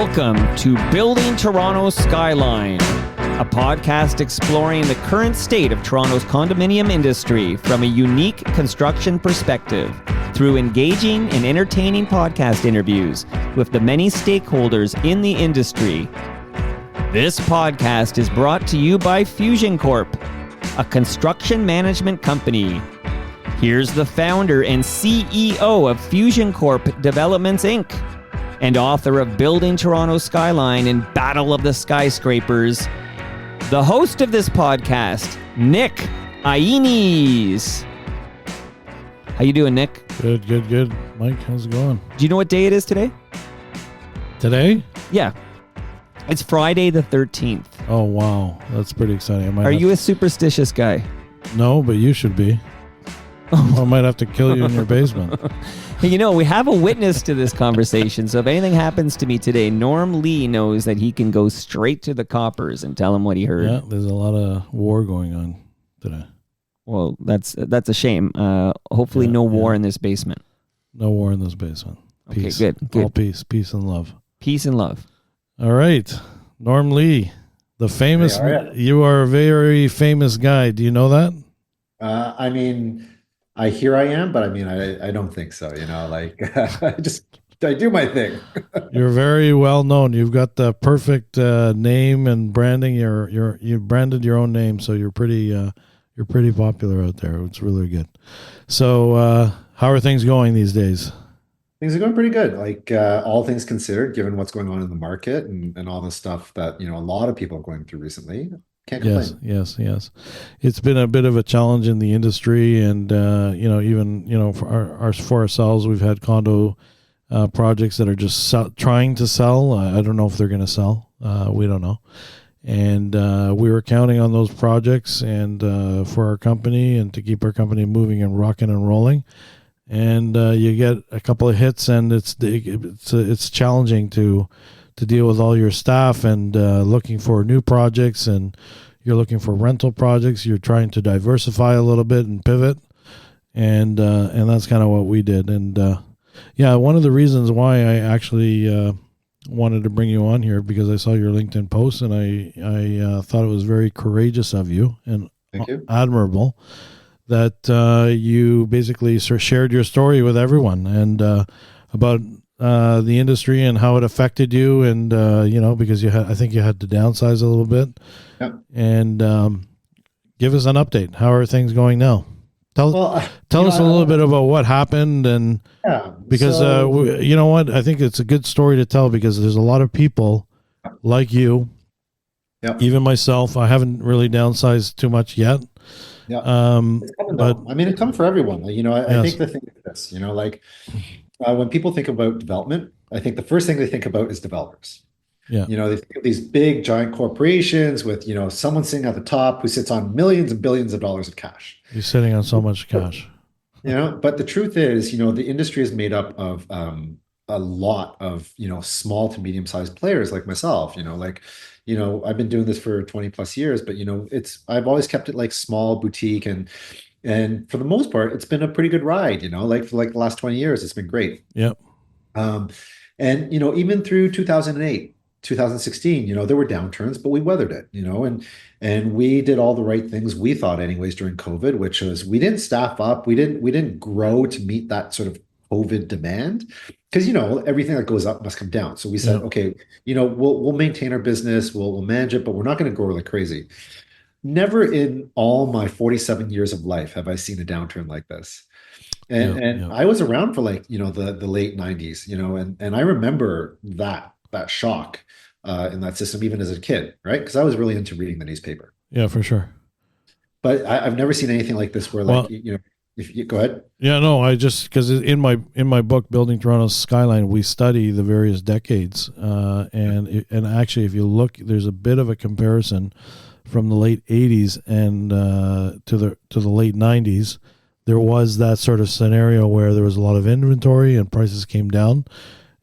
Welcome to Building Toronto's Skyline, a podcast exploring the current state of Toronto's condominium industry from a unique construction perspective through engaging and entertaining podcast interviews with the many stakeholders in the industry. This podcast is brought to you by Fusion Corp, a construction management company. Here's the founder and CEO of Fusion Corp Developments, Inc., and author of Building Toronto's Skyline and Battle of the Skyscrapers, the host of this podcast, Nick Ainis. How you doing, Nick? Good. Mike, how's it going? Do you know what day it is today? Today? Yeah. It's Friday the 13th. Oh, wow. That's pretty exciting. Are you a superstitious guy? No, but you should be. I might have to kill you in your basement. You know, we have a witness to this conversation, so if anything happens to me today, Norm Lee knows that he can go straight to the coppers and tell him what he heard. Yeah, there's a lot of war going on today. Well, that's a shame. Hopefully no war in this basement. No war in this basement. Peace. Okay, good. All peace and love. Peace and love. All right. Norm Lee, the famous, you are a very famous guy. Do you know that? I hear I am, but I don't think so. I do my thing. You're very well known. You've got the perfect name and branding. You branded your own name, so you're pretty popular out there. It's really good. So, how are things going these days? Things are going pretty good. All things considered, given what's going on in the market and all the stuff that a lot of people are going through recently. Can't complain. Yes. It's been a bit of a challenge in the industry, and for ourselves, we've had condo projects that are just trying to sell. I don't know if they're going to sell. We don't know, and we were counting on those projects and for our company and to keep our company moving and rocking and rolling. And you get a couple of hits, and it's challenging to deal with all your staff and looking for new projects, and you're looking for rental projects. You're trying to diversify a little bit and pivot, and that's kind of what we did. And one of the reasons why I actually wanted to bring you on here, because I saw your LinkedIn post, and I thought it was very courageous of you and admirable that you basically shared your story with everyone and about the industry and how it affected you, and because I think you had to downsize a little bit. Yep. And give us an update. How are things going now? Tell us a little bit about what happened, and because you know what, I think it's a good story to tell, because there's a lot of people like you. Yep. Even myself, I haven't really downsized too much yet. Yeah. It's coming for everyone. I think the thing is this, when people think about development, I think the first thing they think about is developers. Yeah. They think of these big giant corporations with, someone sitting at the top who sits on millions and billions of dollars of cash. He's sitting on so much cash. But the truth is, the industry is made up of a lot of, small to medium sized players like myself. I've been doing this for 20 plus years, but I've always kept it like small boutique, and for the most part, it's been a pretty good ride, for the last 20 years, it's been great. Yep. And even through 2008, 2016, there were downturns, but we weathered it, and we did all the right things, we thought anyways, during COVID, which was we didn't staff up. We didn't grow to meet that sort of COVID demand, because everything that goes up must come down. So we said, okay, we'll maintain our business, we'll manage it, but we're not going to grow like crazy. Never in all my 47 years of life have I seen a downturn like this. And I was around for the late 90s, and I remember that shock in that system, even as a kid, right? Because I was really into reading the newspaper. Yeah, for sure. But I've never seen anything like this where if you go ahead. Yeah, no, because in my book, Building Toronto's Skyline, we study the various decades, and actually, if you look, there's a bit of a comparison from the late 80s and to the late 90s. There was that sort of scenario where there was a lot of inventory and prices came down,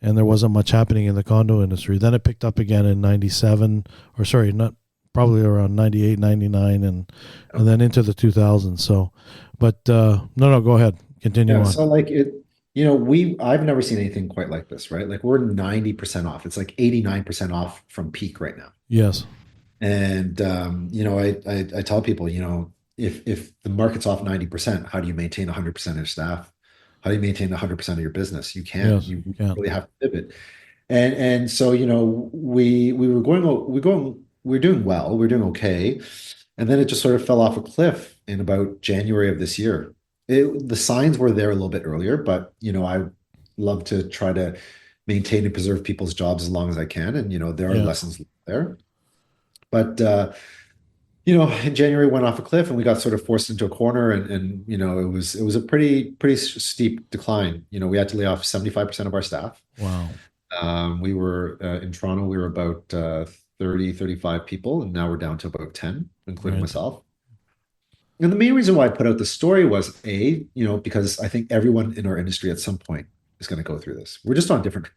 and there wasn't much happening in the condo industry. Then it picked up again in 97, or sorry, not probably around 98, 99, and then into the 2000s. So, but no, go ahead, continue on. So I've never seen anything quite like this, right? Like we're 90% off. It's like 89% off from peak right now. Yes. And I tell people, if the market's off 90%, how do you maintain 100% of your staff? How do you maintain 100% of your business? You can't. Yes. You You can. really have to pivot. And so, we were doing well, we were doing okay. And then it just sort of fell off a cliff in about January of this year. The signs were there a little bit earlier, but I love to try to maintain and preserve people's jobs as long as I can. And there are Yeah. lessons there. But in January went off a cliff and we got sort of forced into a corner and it was a pretty steep decline. We had to lay off 75% of our staff. Wow. We were in Toronto, we were about 30, 35 people, and now we're down to about 10, including Right. myself. And the main reason why I put out the story was because I think everyone in our industry at some point is going to go through this. We're just on different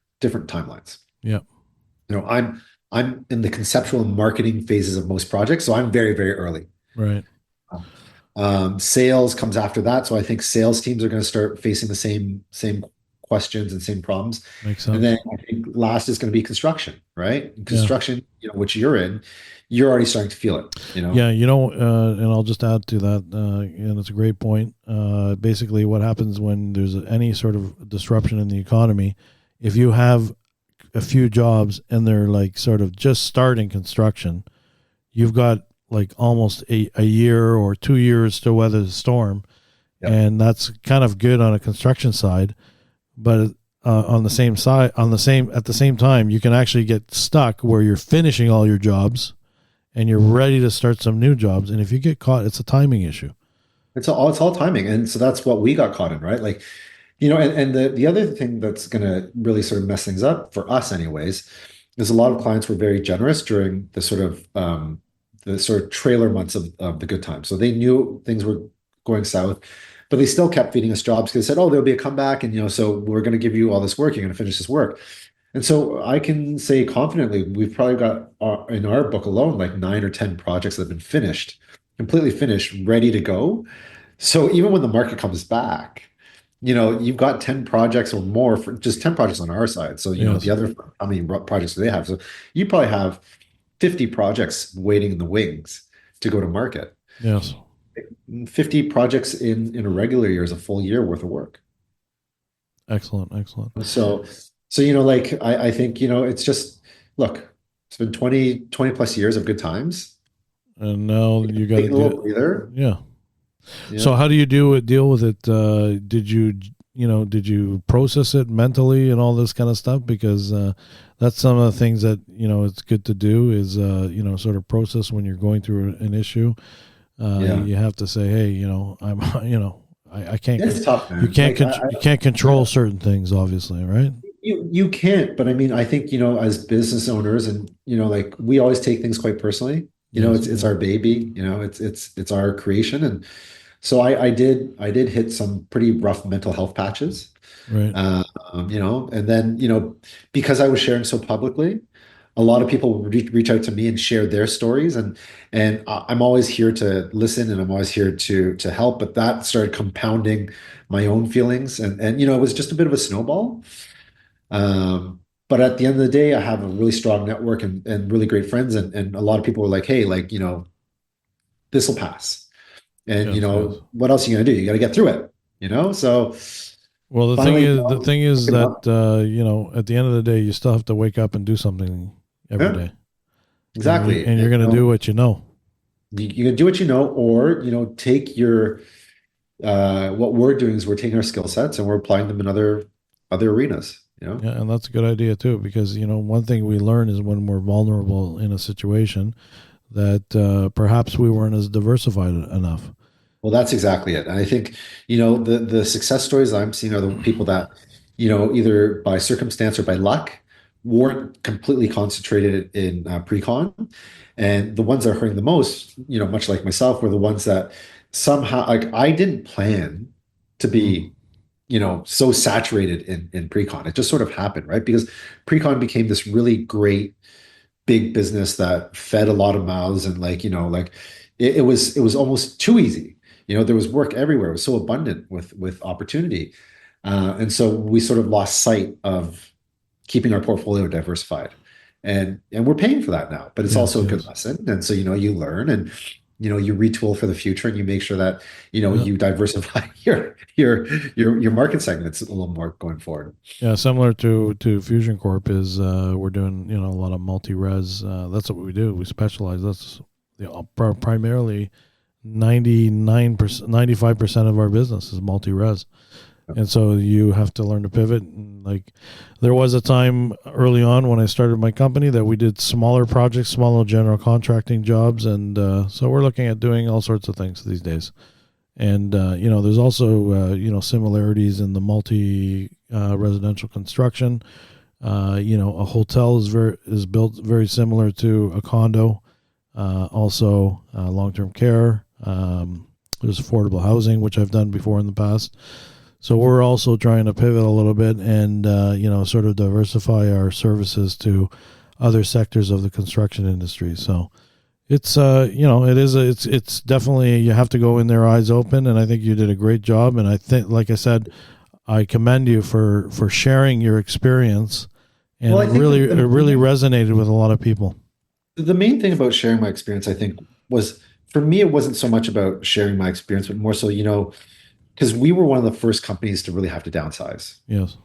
timelines. Yeah. I'm in the conceptual and marketing phases of most projects, so I'm very, very early. Right. Sales comes after that, so I think sales teams are going to start facing the same questions and same problems. Makes And sense. then I think last is going to be construction, right? And Yeah. construction, which you're in, you're already starting to feel it. Yeah, and I'll just add to that, and it's a great point. Basically, what happens when there's any sort of disruption in the economy, if you have a few jobs and they're like sort of just starting construction, you've got like almost a year or 2 years to weather the storm. Yep. And that's kind of good on a construction side. But on the same side, at the same time, you can actually get stuck where you're finishing all your jobs and you're ready to start some new jobs. And if you get caught, it's a timing issue. It's all timing. And so that's what we got caught in, right? Like, and the other thing that's going to really sort of mess things up for us anyways, is a lot of clients were very generous during the sort of trailer months of the good times. So they knew things were going south, but they still kept feeding us jobs because they said, oh, there'll be a comeback. And, so we're going to give you all this work. You're going to finish this work. And so I can say confidently, we've probably got in our book alone, like 9 or 10 projects that have been finished, completely finished, ready to go. So even when the market comes back, you've got 10 projects or more for just 10 projects on our side. So, Yes. the other, how many projects do they have? So you probably have 50 projects waiting in the wings to go to market. Yes. 50 projects in a regular year is a full year worth of work. Excellent. Excellent. So like I think, it's just, look, it's been 20 plus years of good times. And now you got to Take a little breather. Yeah. Yeah. So how do you deal with it? Did you process it mentally and all this kind of stuff? Because that's some of the things that it's good to do is sort of process when you're going through an issue. You have to say, hey, I can't. It's tough, man. You can't Like, you can't control certain things, obviously, right? you can't, but I mean, I think, as business owners and, like we always take things quite personally. Yes. It's our baby, it's our creation. And so I did hit some pretty rough mental health patches. Right. And then, because I was sharing so publicly, a lot of people would reach out to me and share their stories, and I'm always here to listen and I'm always here to help. But that started compounding my own feelings, and it was just a bit of a snowball. But at the end of the day, I have a really strong network and really great friends, and a lot of people were like, hey, like, this will pass. And Yes. what else are you gonna do? You got to get through it. So Well, finally, the thing is that at the end of the day, you still have to wake up and do something every Yeah. day. exactly. And you're going to do what you know. You can do what or take your what we're doing is we're taking our skill sets and we're applying them in other arenas. Yeah, and that's a good idea too, because one thing we learn is when we're vulnerable in a situation that perhaps we weren't as diversified enough. Well, that's exactly it. And I think, the success stories I'm seeing are the people that, either by circumstance or by luck, weren't completely concentrated in pre-con. And the ones that are hurting the most, much like myself, were the ones that somehow, like, I didn't plan to be, so saturated in pre-con. It just sort of happened, right? Because pre-con became this really great big business that fed a lot of mouths, and it was almost too easy. There was work everywhere. It was so abundant with opportunity. And so we sort of lost sight of keeping our portfolio diversified. And we're paying for that now, but it's Yes, also a good yes. lesson. And so, you learn and you retool for the future and you make sure that, Yeah. you diversify your market segments a little more going forward. Yeah, similar to Fusion Corp is we're doing a lot of multi-res. That's what we do. We specialize. That's primarily 99%, 95% of our business is multi-res. And so you have to learn to pivot. And like there was a time early on when I started my company that we did smaller projects, smaller general contracting jobs, and so we're looking at doing all sorts of things these days. And there's also similarities in the multi residential construction. A hotel is built very similar to a condo. Also, long term care. There's affordable housing, which I've done before in the past. So we're also trying to pivot a little bit and sort of diversify our services to other sectors of the construction industry. So it's it's definitely you have to go in there eyes open, and I think you did a great job. And I think, like I said, I commend you for sharing your experience, and Well, I think that it really resonated with a lot of people. the main thing about sharing my experience, I think, was for me, it wasn't so much about sharing my experience, but more so, because we were one of the first companies to really have to downsize. Yes.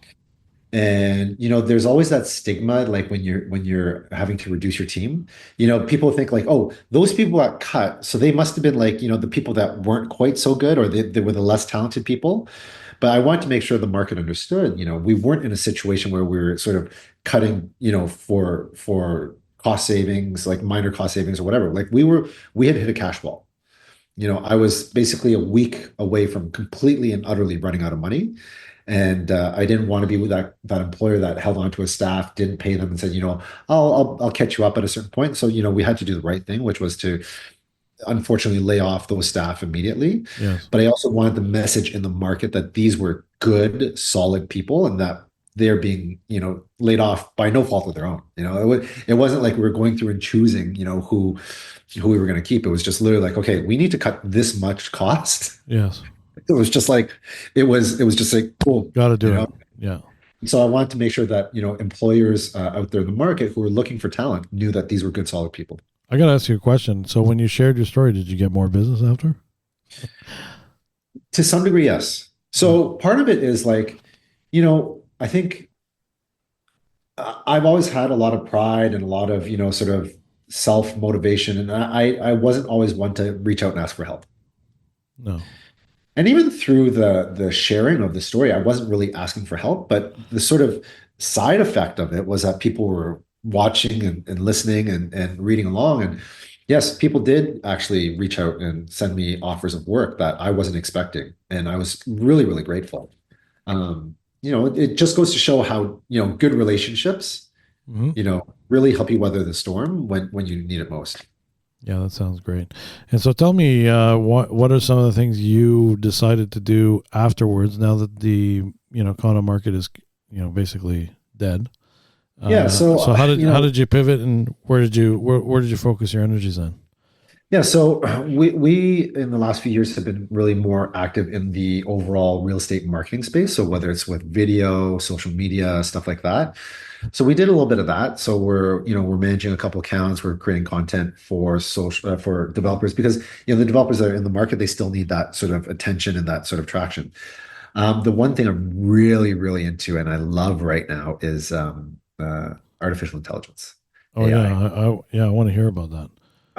And there's always that stigma, like when you're having to reduce your team. People think like, oh, those people got cut, so they must have been like, the people that weren't quite so good, or they were the less talented people. But I wanted to make sure the market understood, we weren't in a situation where we were sort of cutting, for cost savings, like minor cost savings or whatever. Like we had hit a cash wall. I was basically a week away from completely and utterly running out of money. And I didn't want to be with that employer that held on to his staff, didn't pay them, and said, I'll catch you up at a certain point. So, we had to do the right thing, which was to unfortunately lay off those staff immediately. Yes. But I also wanted the message in the market that these were good, solid people and that they're being, laid off by no fault of their own. It wasn't like we were going through and choosing, who we were going to keep. It was just literally like, okay, we need to cut this much cost. Yes. It was just like, it was just like, cool. Got to do it. Yeah. So I wanted to make sure that, employers out there in the market who were looking for talent knew that these were good, solid people. I got to ask you a question. So when you shared your story, did you get more business after? To some degree, yes. So part of it is like, I think I've always had a lot of pride and a lot of, sort of self motivation. And I wasn't always one to reach out and ask for help. No. And even through the sharing of the story, I wasn't really asking for help, but the sort of side effect of it was that people were watching and listening and reading along. And yes, people did actually reach out and send me offers of work that I wasn't expecting. And I was really, really grateful. It just goes to show how, good relationships, Mm-hmm. really help you weather the storm when you need it most. Yeah, that sounds great. And so tell me, what are some of the things you decided to do afterwards now that the, condo market is, basically dead? Yeah. So, So how did you pivot and where did you focus your energies on? yeah, so we in the last few years have been really more active in the overall real estate marketing space. So whether it's with video, social media, stuff like that. So we did a little bit of that. So we're managing a couple accounts. We're creating content for social for developers because the developers that are in the market, they still need that sort of attention and that sort of traction. The one thing I'm really, really into and I love right now is artificial intelligence, Oh AI. yeah, I want to hear about that.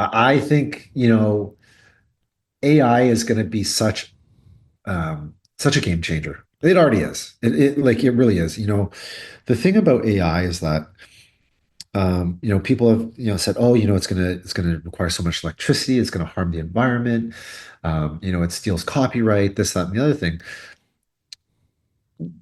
I think, AI is going to be such a game changer. It already is. It really is. The thing about AI is that people have said, oh, it's gonna require so much electricity, it's gonna harm the environment, it steals copyright, this, that, and the other thing.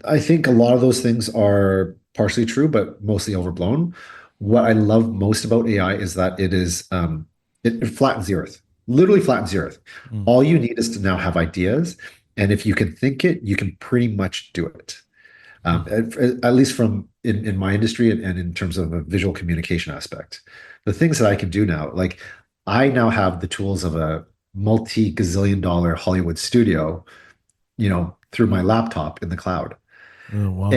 I think a lot of those things are partially true, but mostly overblown. What I love most about AI is that it flattens the earth, literally flattens the earth. Mm. All you need is to now have ideas, and if you can think it, you can pretty much do it. At least from in my industry and in terms of a visual communication aspect, the things that I can do now, like I now have the tools of a multi-gazillion dollar Hollywood studio, through my laptop in the cloud. Oh, wow.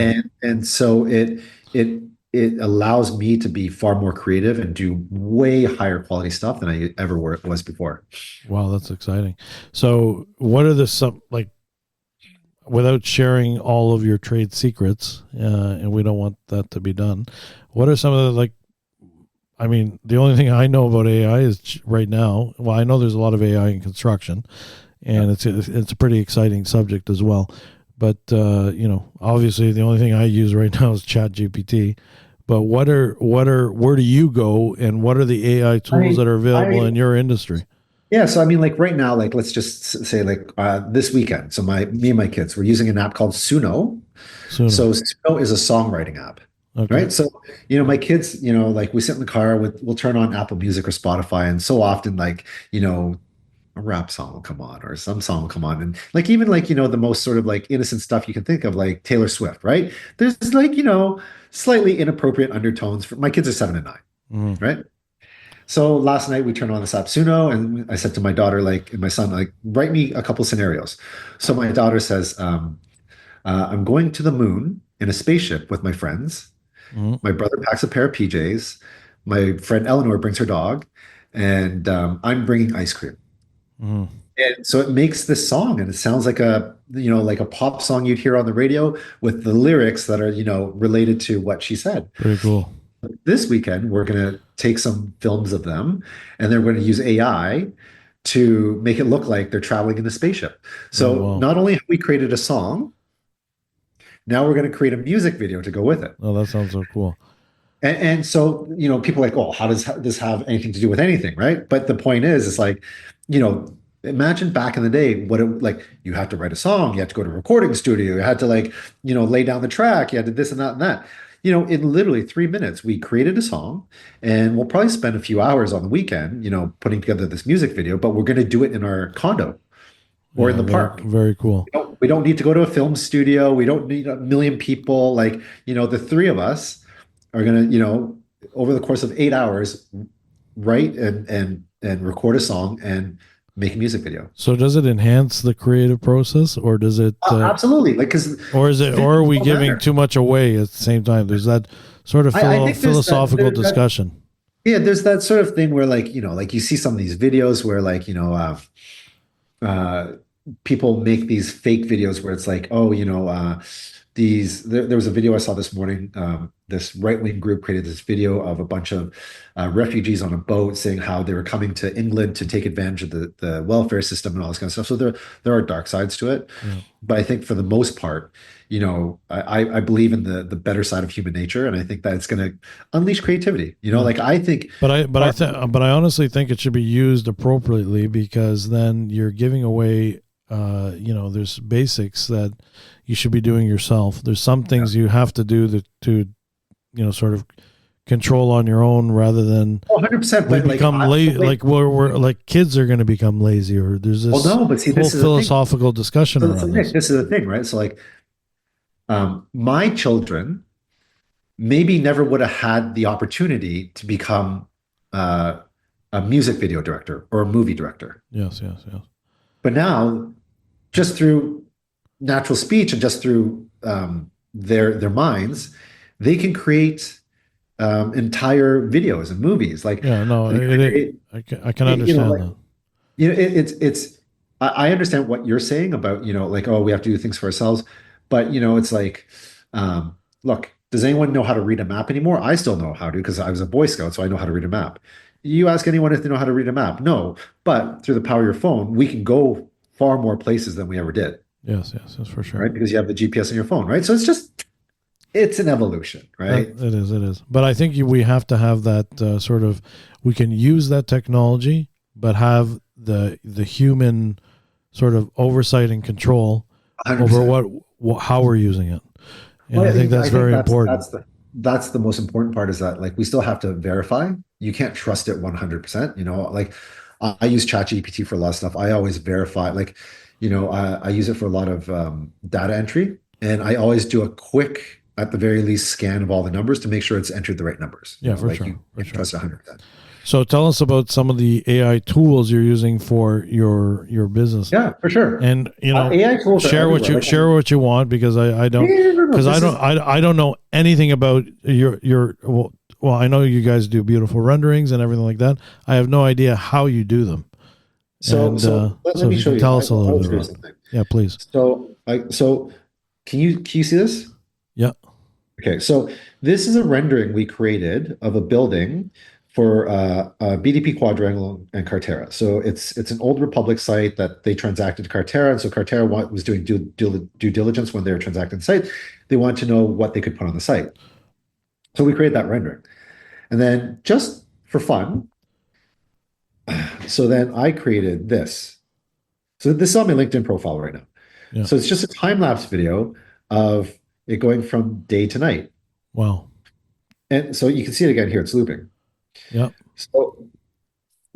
And so it it allows me to be far more creative and do way higher quality stuff than I ever was before. Wow, that's exciting. So, what are the some like without sharing all of your trade secrets, and we don't want that to be done. What are some of the like? I mean, the only thing I know about AI is right now. Well, I know there's a lot of AI in construction, and it's a pretty exciting subject as well. But obviously, the only thing I use right now is Chat GPT. But where do you go, and what are the AI tools I that are available I in your industry? Yeah, so I mean, like right now, like let's just say like this weekend. So me and my kids, we're using an app called Suno. Suno. So Suno is a songwriting app, Okay. right? So my kids, like we sit in the car with, we'll turn on Apple Music or Spotify, and so often like a rap song will come on or some song will come on, and like even like the most sort of like innocent stuff you can think of, like Taylor Swift, right? There's like slightly inappropriate undertones. For my kids are 7 and 9, Mm. right? So last night we turned on this app Suno, and I said to my daughter, like, and my son, like, write me a couple scenarios. So my daughter says, I'm going to the moon in a spaceship with my friends. Mm. My brother packs a pair of PJs. My friend Eleanor brings her dog, and I'm bringing ice cream. Mm. And so it makes this song, and it sounds like like a pop song you'd hear on the radio with the lyrics that are, related to what she said. Pretty cool. This weekend, we're going to take some films of them, and they're going to use AI to make it look like they're traveling in a spaceship. Oh, So wow. not only have we created a song, now we're going to create a music video to go with it. Oh, that sounds so cool. And so, people are like, oh, how does this have anything to do with anything, right? But the point is, it's like, you know, imagine back in the day what it like. You had to write a song, you had to go to a recording studio, you had to like, lay down the track, you had to this and that and that. In literally 3 minutes, we created a song, and we'll probably spend a few hours on the weekend, putting together this music video. But we're going to do it in our condo or in Yeah, the very park. very cool. We don't need to go to a film studio. We don't need a million people. Like, the three of us are gonna, over the course of 8 hours, write and record a song and make a music video. So does it enhance the creative process, or does it, Absolutely, like because or is it, or are we don't giving matter. too much away at the same time? There's that sort of I think philosophical discussion. yeah, there's that sort of thing where like like you see some of these videos where like uh, people make these fake videos where it's like, oh, there was a video I saw this morning. This right-wing group created this video of a bunch of refugees on a boat saying how they were coming to England to take advantage of the welfare system and all this kind of stuff. So there are dark sides to it, Yeah. but I think for the most part, I believe in the better side of human nature, and I think that it's going to unleash creativity. Yeah. Like I think, But I honestly think it should be used appropriately, because then you're giving away, there's basics that you should be doing yourself. There's some things you have to do to sort of control on your own, rather than 100%. we But like, become lazy. Like we're like kids are going to become lazy, or there's well, this no, but see, whole this is the thing. philosophical discussion So around Nick, this. this is the thing, right? So like, my children maybe never would have had the opportunity to become uh, a music video director or a movie director. Yes, yes, yes. But now, just through natural speech and just through their minds, they can create entire videos and movies. Like, Yeah, no, I can understand like, that. it's I understand what you're saying about, like, oh, we have to do things for ourselves, but it's like, look, does anyone know how to read a map anymore? I still know how to, because I was a Boy Scout, so I know how to read a map. You ask anyone if they know how to read a map? No, but through the power of your phone, we can go far more places than we ever did, Yes, yes, yes, for sure. right? Because you have the GPS on your phone, right? So it's an evolution, right? It is, it is. But I think we have to have that sort of, we can use that technology, but have the human sort of oversight and control over 100%. how we're using it. And Well, I think that's very important. That's the most important part, is that like we still have to verify. You can't trust it 100%. Like I use ChatGPT for a lot of stuff. I always verify, like, I use it for a lot of data entry, and I always do a quick, at the very least, scan of all the numbers to make sure it's entered the right numbers. Yeah, for Like sure, you for can't sure. trust it 100%. So tell us about some of the AI tools you're using for your business. Yeah, for sure. And AI tools are share everywhere. share what you want, because I don't, because I don't know anything about your well, I know you guys do beautiful renderings and everything like that. I have no idea how you do them. So let so me if show you you. can tell us a little I'll bit show you about it. something. Yeah, please. So can you see this? Yeah. Okay, so this is a rendering we created of a building for BDP Quadrangle and Carterra. So it's an old Republic site that they transacted to Carterra, and so Carterra was doing due diligence when they were transacting the site. They wanted to know what they could put on the site. So we created that rendering. And then just for fun, so then I created this. So this is on my LinkedIn profile right now. Yeah. So it's just a time-lapse video of it going from day to night. Wow. And so you can see it again here, it's looping. Yeah.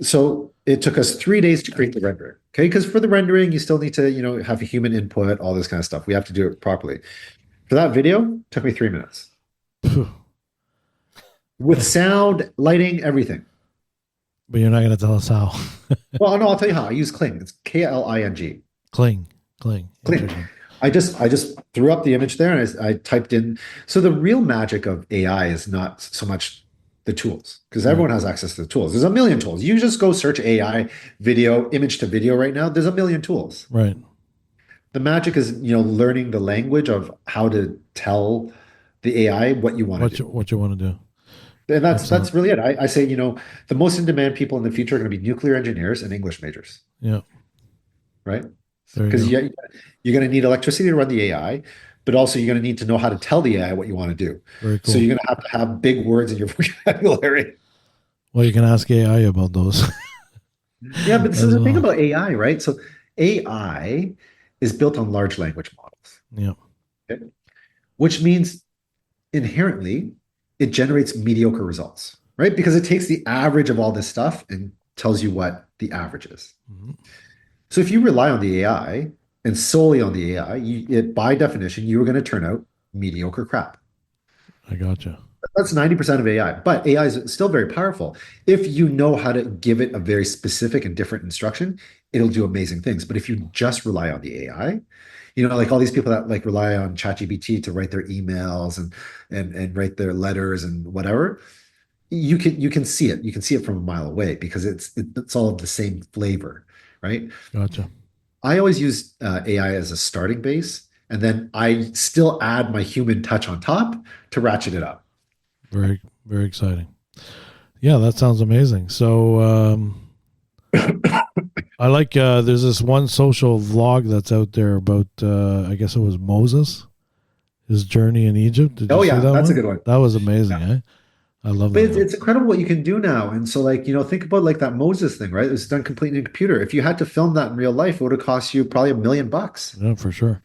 So it took us 3 days to create the rendering. Okay, because for the rendering, you still need to, have a human input, all this kind of stuff. We have to do it properly. For that video, it took me 3 minutes. With sound, lighting, everything. But you're not going to tell us how. Well, no, I'll tell you how. I use Kling. It's Kling. Kling. I just threw up the image there and I typed in. So the real magic of AI is not so much the tools, because everyone has access to the tools. There's a million tools. You just go search AI video, image to video right now. There's a million tools. Right. The magic is, learning the language of how to tell the AI what you want to do. What you want to do. And that's really it. I say, the most in-demand people in the future are going to be nuclear engineers and English majors. Yeah. Right? Because you're going to need electricity to run the AI, but also you're going to need to know how to tell the AI what you want to do. Very cool. So you're going to have big words in your vocabulary. Well, you can ask AI about those. Yeah, but this is the thing about AI, right? So AI is built on large language models. Yeah. Okay? Which means inherently it generates mediocre results, right? Because it takes the average of all this stuff and tells you what the average is. Mm-hmm. So if you rely on the AI and solely on the AI, by definition, you are going to turn out mediocre crap. I gotcha. That's 90% of AI, but AI is still very powerful. If you know how to give it a very specific and different instruction, it'll do amazing things. But if you just rely on the AI, like all these people that like rely on ChatGPT to write their emails and write their letters and whatever, you can see it. You can see it from a mile away because it's all of the same flavor, right? Gotcha. I always use AI as a starting base, and then I still add my human touch on top to ratchet it up. Very, very exciting. Yeah, that sounds amazing. So I like, there's this one social vlog that's out there about, I guess it was Moses, his journey in Egypt. Did you see that that's one? a good one. That was amazing, Yeah. I love that. But it's incredible what you can do now. And so think about like that Moses thing, right? It was done completely in a computer. If you had to film that in real life, it would have cost you probably $1 million. Yeah, for sure.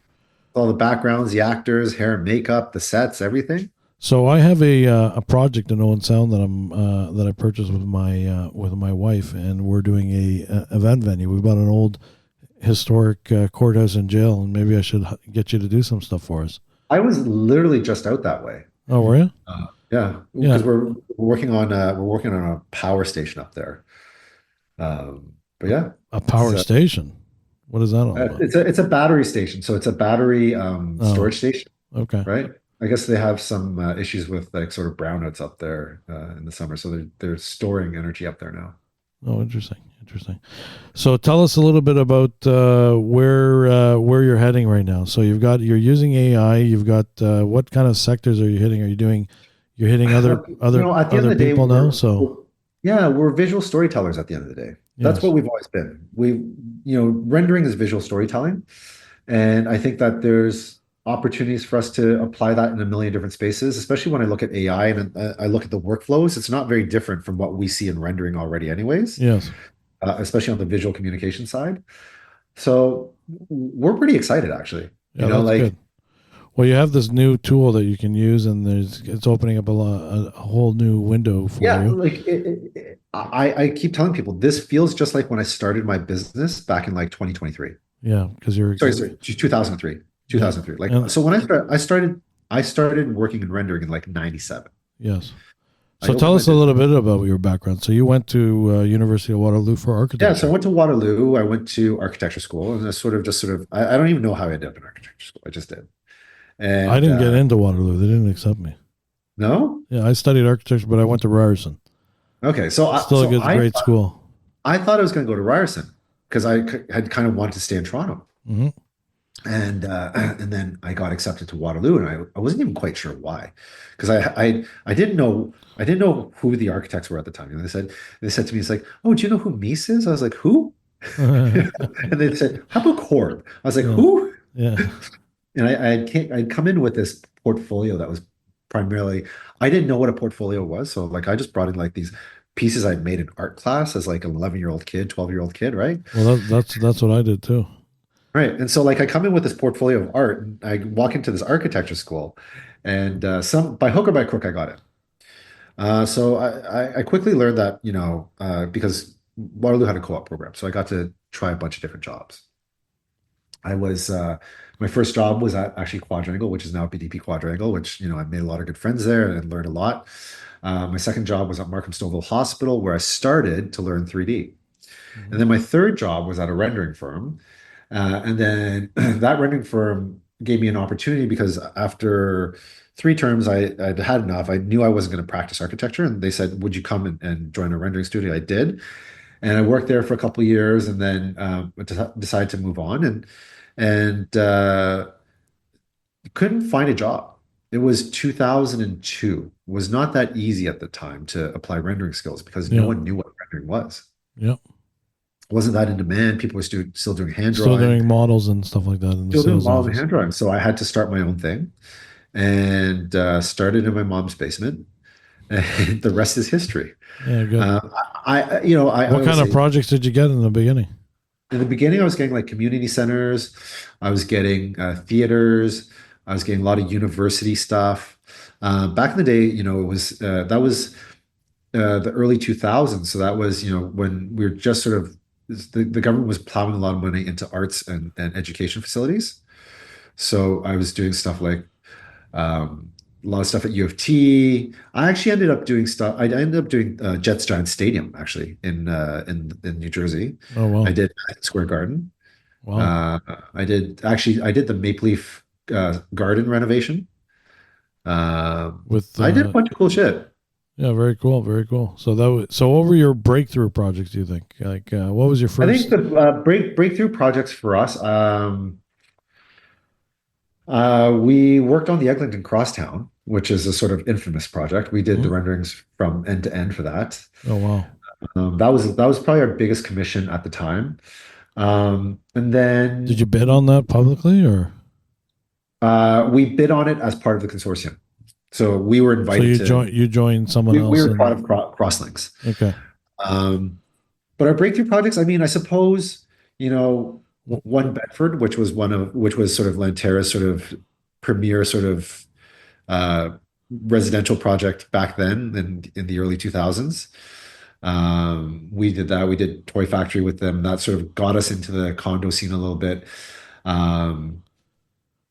All the backgrounds, the actors, hair and makeup, the sets, everything. So I have a project in Owen Sound that I purchased with my wife, and we're doing a event venue. We bought an old historic courthouse and jail, and maybe I should get you to do some stuff for us. I was literally just out that way. Oh, were you? Yeah, because we're working on a power station up there. But yeah, a power station. What is that all about? It's a battery station, so it's a battery storage station. Okay, right. I guess they have some issues with like sort of brownouts up there in the summer, so they're storing energy up there now. Oh, interesting. So tell us a little bit about where you're heading right now. So you're using AI. You've got what kind of sectors are you hitting? You're hitting other people now. So yeah, we're visual storytellers at the end of the day. That's what we've always been. Rendering is visual storytelling, and I think that there's opportunities for us to apply that in a million different spaces, especially when I look at AI and I look at the workflows. It's not very different from what we see in rendering already anyways. Yes. Especially on the visual communication side. So we're pretty excited actually. Yeah, that's good. Well, you have this new tool that you can use, and it's opening up a whole new window for you. Yeah, I keep telling people this feels just like when I started my business back in like 2023. Yeah, because you're 2003. 2003. So when I started working in rendering in like 97. Yes. So tell us a little bit about your background. So you went to University of Waterloo for Yeah, so architecture. I went to Waterloo. I went to architecture school, and I I don't even know how I ended up in architecture school. I just did. I And didn't get into Waterloo. They didn't accept me. no, Yeah, I studied architecture, but I went to Ryerson. okay, Still a great school. I thought I was going to go to Ryerson because had kind of wanted to stay in Toronto. Hmm. And then I got accepted to Waterloo, and I wasn't even quite sure why, because I didn't know who the architects were at the time. And they said to me, it's like, oh, do you know who Mies is? I was like, who? Yeah, And they said, how about Corb? I was like, who? yeah, And I'd come in with this portfolio that was primarily, I didn't know what a portfolio was, so like I just brought in like these pieces I'd made in art class as like an 11-year-old kid, 12-year-old kid, right? Well, that's what I did too. Right. And so like I come in with this portfolio of art and I walk into this architecture school and some by hook or by crook I got it. So I quickly learned that, because Waterloo had a co-op program. So I got to try a bunch of different jobs. I was My first job was at actually Quadrangle, which is now BDP Quadrangle, which, I made a lot of good friends there and learned a lot. My second job was at Markham Stouffville Hospital, where I started to learn 3D. And Hmm. then my third job was at a rendering firm. And then that rendering firm gave me an opportunity because after 3 terms, I'd had enough. I knew I wasn't going to practice architecture. And they said, would you come and join a rendering studio? I did. And I worked there for a couple of years and then decided to move on and couldn't find a job. It was 2002. It was not that easy at the time to apply rendering skills because no Yeah, one knew what rendering was. yeah. It wasn't that in demand. People were still doing hand Still drawing, doing models and stuff like that in the still doing sales models and office. hand drawing. So I had to start my own thing and started in my mom's basement. And the rest is history. Yeah, good. Uh, I What always kind of say projects did you get in the beginning? in the beginning, I was getting like community centers, I was getting theaters, I was getting a lot of university stuff. Back in the day, it was that was the early 2000s. So that was, when we were just sort of the government was plowing a lot of money into arts and education facilities. So I was doing stuff like a lot of stuff at U of T. I actually ended up doing stuff. I ended up doing Jets Giant Stadium actually in New Jersey. Oh I wow, did Madison Square Garden. wow. I did the Maple Leaf Garden renovation. With I did a bunch of cool shit. yeah, very cool, very cool. So what were your breakthrough projects? Do you think? Like, what was your I think first? the breakthrough projects for us. We worked on the Eglinton Crosstown, which is a sort of infamous project. We did the Mhm. renderings from end to end for that. Oh wow. That was probably our biggest commission at the time. And Did then you bid on that publicly or? we bid on it as part of the consortium. So we were So invited to. you joined someone We else were part of and Crosslinks. okay. Um, but our breakthrough projects, I mean, I suppose, One Bedford, which was sort of Lantera's sort of premier sort of uh, residential project back then in the early 2000s. We did that. We did Toy Factory with them. That sort of got us into the condo scene a little bit. Um,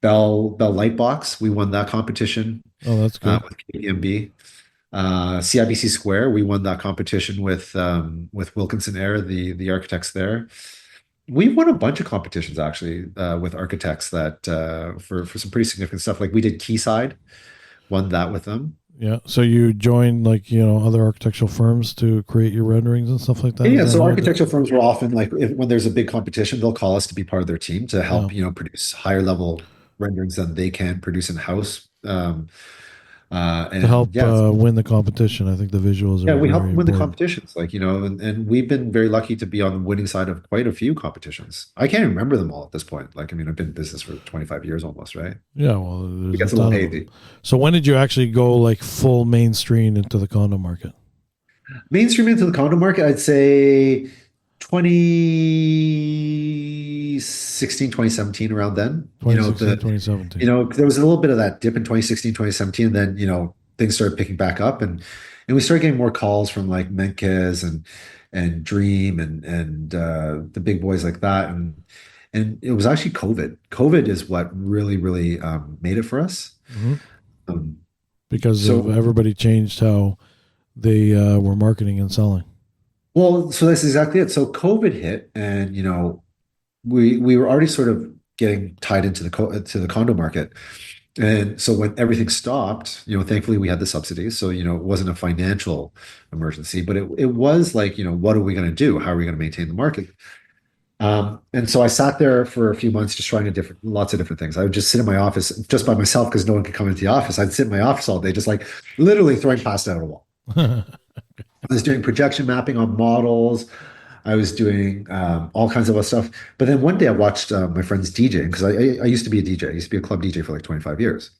Bell Lightbox, we won that competition Oh, that's good. with KPMB. CIBC Square, we won that competition with Wilkinson Eyre, the architects there. We won a bunch of competitions actually with architects that for some pretty significant stuff. Like we did Quayside, won that with them. Yeah. So you joined like other architectural firms to create your renderings and stuff like that. Yeah, Is that so how it? architectural firms will often like when there's a big competition, they'll call us to be part of their team to Yeah. help produce higher level renderings than they can produce in house. To And help yeah, win the competition, I think the visuals yeah, are we help very them win the important. competitions, like and we've been very lucky to be on the winning side of quite a few competitions. I can't even remember them all at this point. Like, I mean, I've been in business for 25 years almost, right? Yeah. Well, It there's a gets a little ton of them. hazy. So when did you actually go like full mainstream into the condo market? Mainstream into the condo market, I'd say 2016, 2017, around then. 2016, 2017. There was a little bit of that dip in 2016, 2017, and then, things started picking back up and we started getting more calls from like Menkes and Dream and the big boys like that. And it was actually COVID. COVID is what really, really made it for us. Hmm. Um, Because of so everybody changed how they were marketing and selling. Well, so that's exactly it. So COVID hit, and we were already sort of getting tied into to the condo market. And so when everything stopped, thankfully we had the subsidies. So, it wasn't a financial emergency, but it was like, what are we going to do? How are we going to maintain the market? And so I sat there for a few months just trying lots of different things. I would just sit in my office just by myself because no one could come into the office. I'd sit in my office all day, just like literally throwing pasta at a wall. I was doing projection mapping on models. I was doing all kinds of other stuff. But then one day I watched my friends DJing because I used to be a DJ. I used to be a club DJ for like 25 years.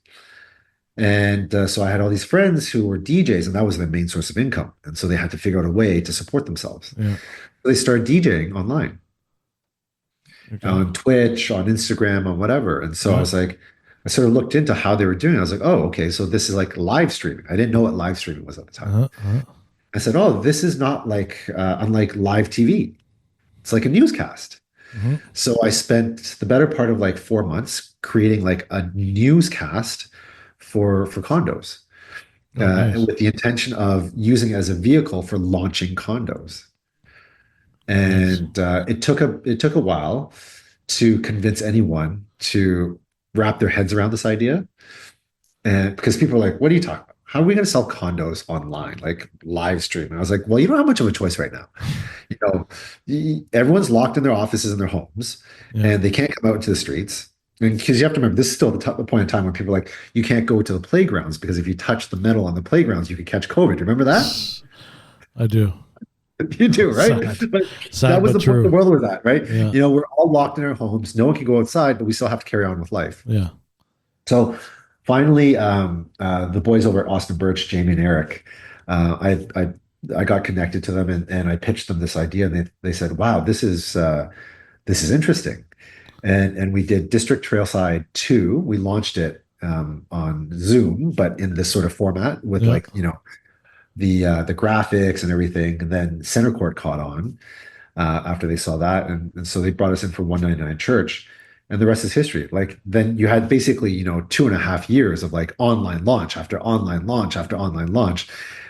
And so I had all these friends who were DJs, and that was their main source of income. And so they had to figure out a way to support themselves. Yeah. So they started DJing online, on Twitch, on Instagram, on whatever. And so I was like, I sort of looked into how they were doing it. I was like, oh, okay, so this is like live streaming. I didn't know what live streaming was at the time. I said, oh, this is not like unlike live TV. It's like a newscast. So I spent the better part of like 4 months creating like a newscast for condos, with the intention of using it as a vehicle for launching condos. And it took a while to convince anyone to wrap their heads around this idea. And because people are like, what are you talking about? How are we going to sell condos online, like live stream? And I was like, well, you don't have much of a choice right now. Everyone's locked in their offices and their homes, and they can't come out into the streets. And because you have to remember, this is still the point in time when people are like, you can't go to the playgrounds because if you touch the metal on the playgrounds, you could catch COVID. You remember that? I do. You do, right? Sad. But Sad, that was but the true. point of the world with that, right? Yeah. We're all locked in our homes. No one can go outside, but we still have to carry on with life. Yeah. So finally, the boys over at Austin Birch, Jamie and Eric, I got connected to them and I pitched them this idea, and they said, "Wow, this is interesting." And we did District Trailside 2. We launched it on Zoom, but in this sort of format with the graphics and everything. And then Center Court caught on after they saw that, and so they brought us in for 199 Church. And the rest is history. Like then you had basically, 2.5 years of like online launch after online launch after online launch.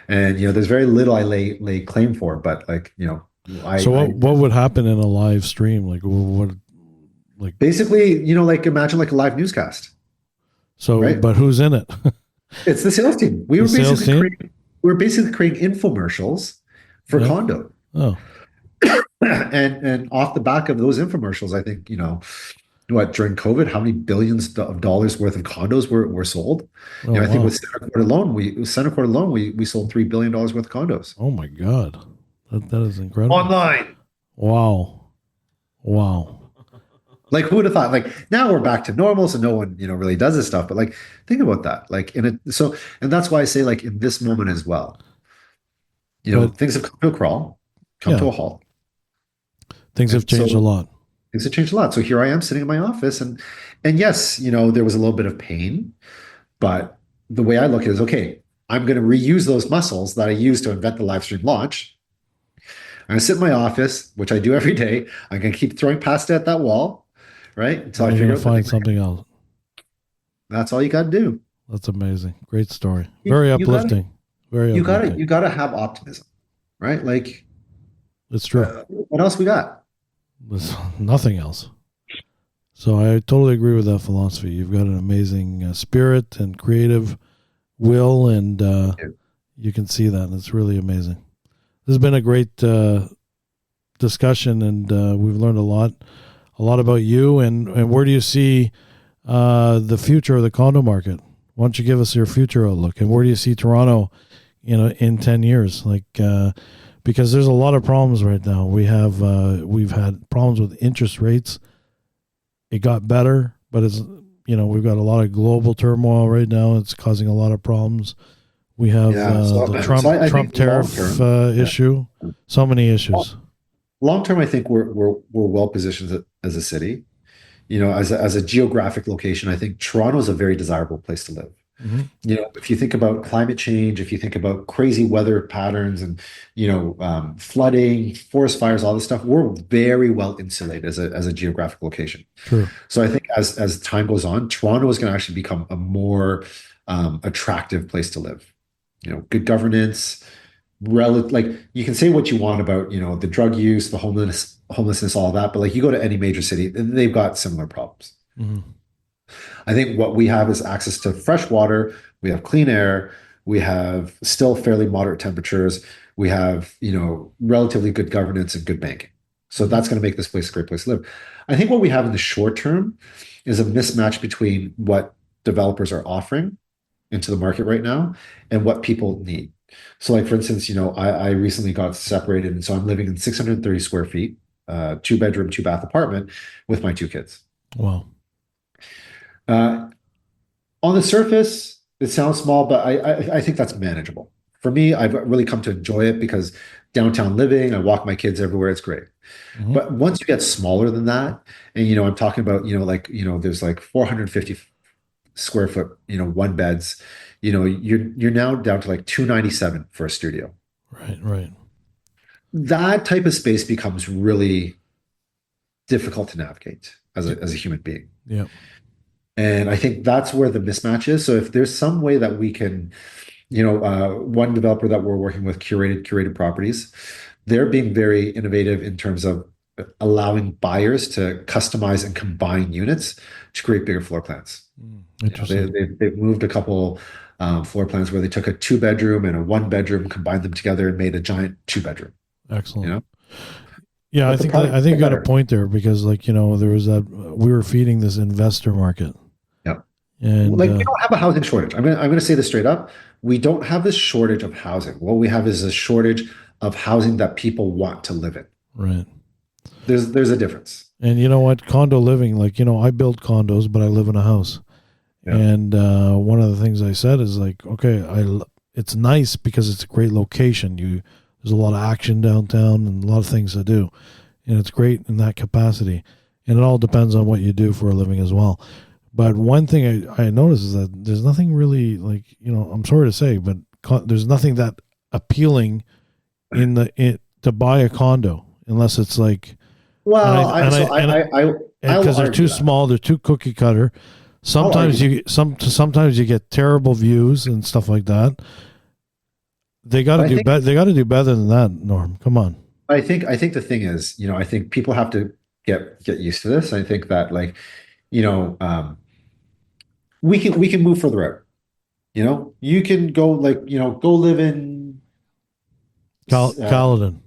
And, there's very little I lay claim for, but like, what would happen in a live stream? Like what, like basically, like imagine like a live newscast. So, right? But who's in it? It's the sales team. We were basically creating infomercials for condo. Oh. And off the back of those infomercials, I think, during COVID, how many billions of dollars worth of condos were sold? I think with Center Court alone, we sold $3 billion worth of condos. Oh my God. That is incredible. Online. Wow. Like who would have thought? Like now we're back to normal, so no one, really does this stuff. But like think about that. Like and that's why I say like in this moment as well, things have come to a crawl, to a halt. Things have changed a lot. Things have changed a lot. So here I am sitting in my office, and yes, there was a little bit of pain, but the way I look at it is, okay, I'm going to reuse those muscles that I used to invent the live stream launch. I'm going to sit in my office, which I do every day. I'm going to keep throwing pasta at that wall, right? Until I figure out find something else. That's all you got to do. That's amazing. Great story. Very uplifting. You got to have optimism, right? Like it's true. What else we got? There's nothing else. So I totally agree with that philosophy. You've got an amazing spirit and creative will, and you can see that. And it's really amazing. This has been a great discussion, and we've learned a lot about you. And where do you see the future of the condo market? Why don't you give us your future outlook? And where do you see Toronto, in 10 years? Like, because there's a lot of problems right now. We've had problems with interest rates. It got better, but it's, we've got a lot of global turmoil right now. It's causing a lot of problems. We have the Trump tariff issue. So many issues. Long term, I think we're well positioned as a city. As a geographic location, I think Toronto is a very desirable place to live. Mm-hmm. If you think about climate change, if you think about crazy weather patterns and, flooding, forest fires, all this stuff, we're very well insulated as a geographic location. True. So I think as time goes on, Toronto is going to actually become a more attractive place to live. Good governance, like you can say what you want about, the drug use, the homelessness, all of that, but like you go to any major city, and they've got similar problems. Mm-hmm. I think what we have is access to fresh water, we have clean air, we have still fairly moderate temperatures, we have, relatively good governance and good banking. So that's going to make this place a great place to live. I think what we have in the short term is a mismatch between what developers are offering into the market right now and what people need. So like, for instance, I recently got separated, and so I'm living in 630 square feet, 2 bedroom, 2 bath apartment with my 2 kids. Wow. On the surface, it sounds small, but I think that's manageable. For me, I've really come to enjoy it because downtown living, I walk my kids everywhere, it's great. Mm-hmm. But once you get smaller than that, and I'm talking about, there's like 450 square foot, one beds, you're now down to like 297 for a studio. Right. That type of space becomes really difficult to navigate as a human being. Yeah. And I think that's where the mismatch is. So if there's some way that we can, one developer that we're working with, curated properties, they're being very innovative in terms of allowing buyers to customize and combine units to create bigger floor plans. Interesting. They've moved a couple floor plans where they took a 2 bedroom and a 1 bedroom, combined them together, and made a giant 2 bedroom. Excellent. Yeah, I think you got a point there, because there was that, we were feeding this investor market. Yeah. And we don't have a housing shortage. I'm gonna say this straight up. We don't have this shortage of housing. What we have is a shortage of housing that people want to live in. Right. There's a difference. And you know what? Condo living, I build condos, but I live in a house. Yeah. And one of the things I said is like, okay, it's nice because it's a great location. There's a lot of action downtown and a lot of things to do, and it's great in that capacity. And it all depends on what you do for a living as well. But one thing I noticed is that there's nothing really I'm sorry to say, but there's nothing that appealing to buy a condo unless it's like, because they're too small, they're too cookie cutter. Sometimes sometimes you get terrible views and stuff like that. They got to do better. They got to do better than that, Norm. Come on. I think the thing is, I think people have to get used to this. I think that we can move further out. You can go go live in Caledon,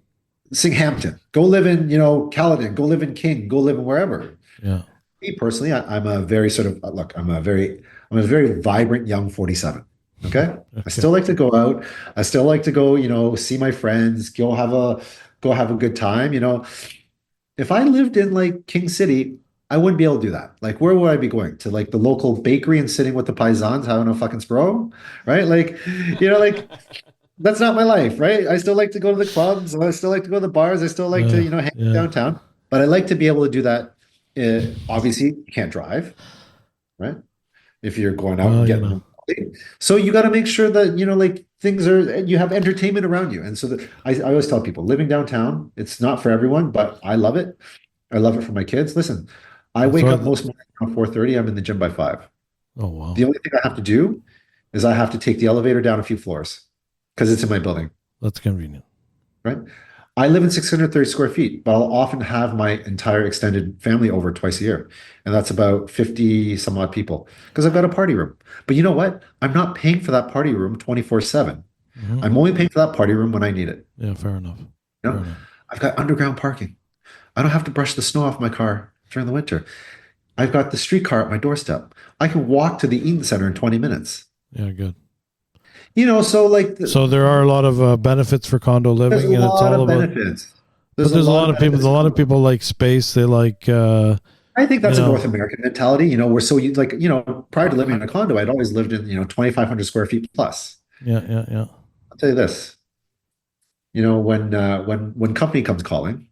Singhampton. Go live in Caledon. Go live in King. Go live in wherever. Yeah. Me personally, I'm a very I'm a very vibrant young 47. Okay. I still like to go out. I still like to go, see my friends, go have a good time. If I lived in like King City, I wouldn't be able to do that. Like, where would I be going? To like the local bakery and sitting with the paisans having a fucking spro, right? Like, that's not my life, right? I still like to go to the clubs. I still like to go to the bars. I still like to, hang downtown. But I like to be able to do that. Obviously, you can't drive, right? If you're going out and getting so you got to make sure that things you have entertainment around you. And so I always tell people, living downtown, it's not for everyone, but I love it. I love it for my kids. Listen, I wake up most mornings around 4:30. I'm in the gym by 5. Oh wow! The only thing I have to do is I have to take the elevator down a few floors because it's in my building. That's convenient, right? I live in 630 square feet, but I'll often have my entire extended family over twice a year. And that's about 50 some odd people because I've got a party room. But you know what? I'm not paying for that party room 24/7. Mm-hmm. I'm only paying for that party room when I need it. Yeah, fair enough. Fair enough. I've got underground parking. I don't have to brush the snow off my car during the winter. I've got the streetcar at my doorstep. I can walk to the Eaton Center in 20 minutes. Yeah, good. So there are a lot of benefits for condo living, and it's all about benefits. There's a lot of people. A lot of people like space. They like. I think that's a North American mentality. We're so prior to living in a condo, I'd always lived in 2,500 square feet plus. Yeah. I'll tell you this. When company comes calling,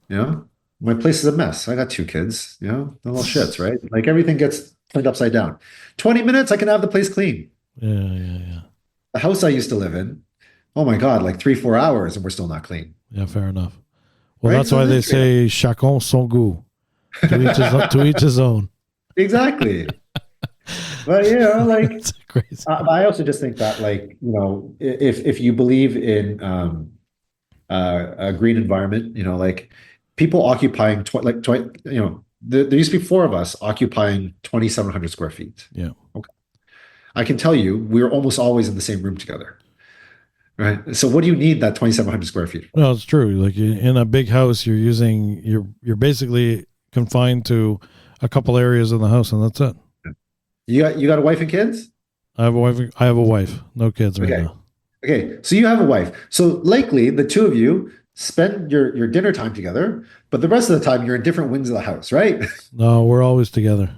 my place is a mess. I got 2 kids. The little shits, right? Like everything gets turned upside down. 20 minutes, I can have the place clean. Yeah. The house I used to live in, oh my God, like 3-4 hours and we're still not clean. Yeah, fair enough. Well, right? That's why they say chacun son goût. To each his own. Exactly. But crazy. But I also just think that, like, if you believe in a green environment, like people occupying there used to be four of us occupying 2,700 square feet. Yeah. Okay. I can tell you, we're almost always in the same room together. Right. So what do you need that 2,700 square feet for? No, it's true. Like in a big house, you're basically confined to a couple areas in the house, and that's it. You got a wife and kids? I have a wife. No kids right now. Okay. So you have a wife. So likely the two of you spend your dinner time together, but the rest of the time you're in different wings of the house, right? No, we're always together.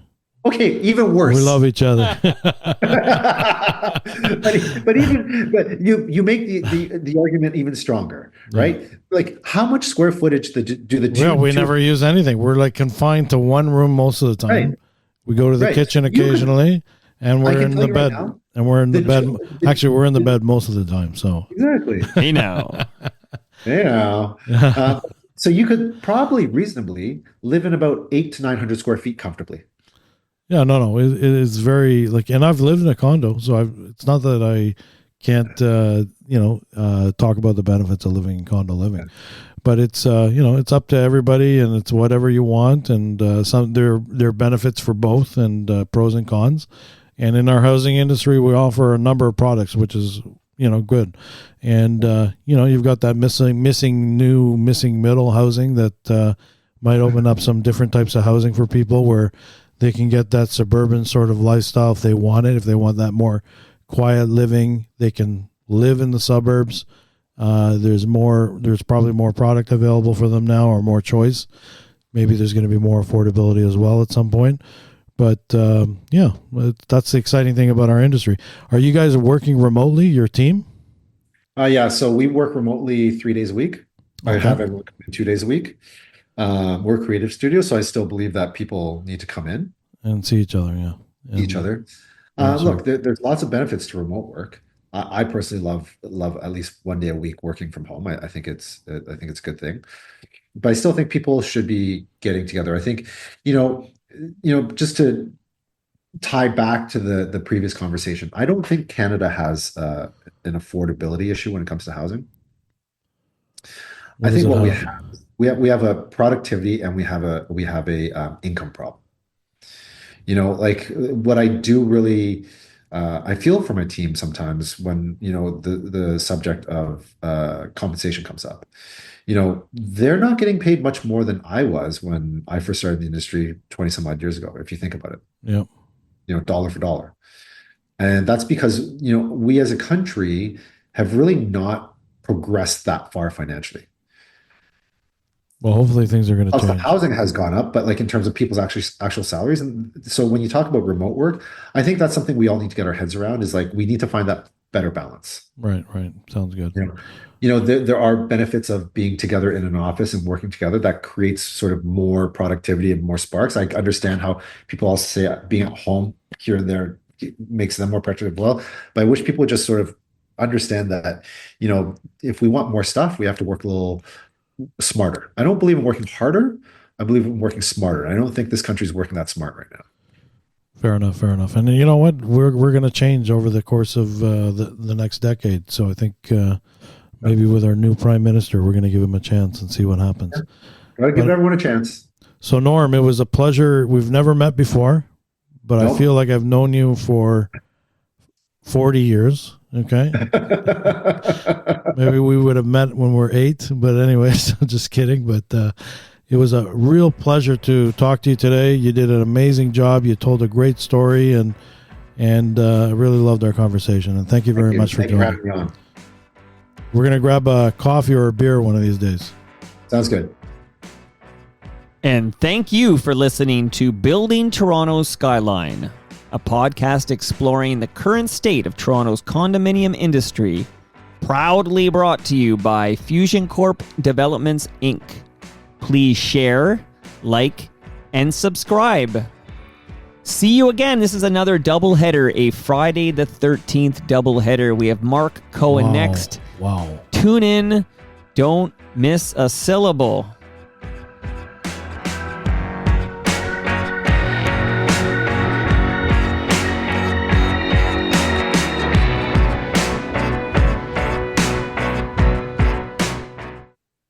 Okay, even worse. We love each other. but you make the argument even stronger, right? Yeah. Like, how much square footage do the two? Well, we never use anything. We're like confined to one room most of the time. Right. We go to the kitchen occasionally, and we're in the bed. Right, and we're in the bed. Actually, we're in the bed most of the time. So exactly. Hey now. So you could probably reasonably live in about 800 to 900 square feet comfortably. Yeah, no. It is very and I've lived in a condo, so it's not that I can't, talk about the benefits of living in condo living, but it's, it's up to everybody, and it's whatever you want, and there are benefits for both, and pros and cons. And in our housing industry, we offer a number of products, which is good. And you've got that missing middle housing that might open up some different types of housing for people where they can get that suburban sort of lifestyle if they want it. If they want that more quiet living, they can live in the suburbs. There's probably more product available for them now, or more choice. Maybe there's going to be more affordability as well at some point. But that's the exciting thing about our industry. Are you guys working remotely, your team? Yeah, so we work remotely 3 days a week. Okay. I have everyone come in 2 days a week. We're a creative studio, so I still believe that people need to come in and see each other. Yeah, each other. Look, there's lots of benefits to remote work. I personally love at least 1 day a week working from home. I think it's a good thing, but I still think people should be getting together. I think, just to tie back to the previous conversation, I don't think Canada has an affordability issue when it comes to housing. I think what we have a productivity, and we have a income problem. Like what I do really, I feel for my team sometimes when the subject of compensation comes up. They're not getting paid much more than I was when I first started in the industry 20 some odd years ago, if you think about it. Yeah. Dollar for dollar. And that's because, we as a country have really not progressed that far financially. Well, hopefully things are going to change. The housing has gone up, but like in terms of people's actual salaries. And so when you talk about remote work, I think that's something we all need to get our heads around, is like, we need to find that better balance. Right. Sounds good. There are benefits of being together in an office and working together that creates sort of more productivity and more sparks. I understand how people also say being at home here and there makes them more productive. Well, but I wish people would just sort of understand that, if we want more stuff, we have to work a little smarter. I don't believe in working harder. I believe in working smarter. I don't think this country is working that smart right now. Fair enough. And you know what? We're going to change over the course of the next decade. So I think maybe with our new prime minister, we're going to give him a chance and see what happens. Gotta give everyone a chance. So Norm, it was a pleasure. We've never met before, but I feel like I've known you for 40 years. Okay. Maybe we would have met when we were 8, but anyways, just kidding. But it was a real pleasure to talk to you today. You did an amazing job. You told a great story, and I really loved our conversation. And thank you very much for joining. Me on. We're going to grab a coffee or a beer one of these days. Sounds good. And thank you for listening to Building Toronto's Skyline, a podcast exploring the current state of Toronto's condominium industry, proudly brought to you by Fusion Corp Developments, Inc. Please share, like, and subscribe. See you again. This is another doubleheader, a Friday the 13th doubleheader. We have Mark Cohen next. Wow. Tune in. Don't miss a syllable.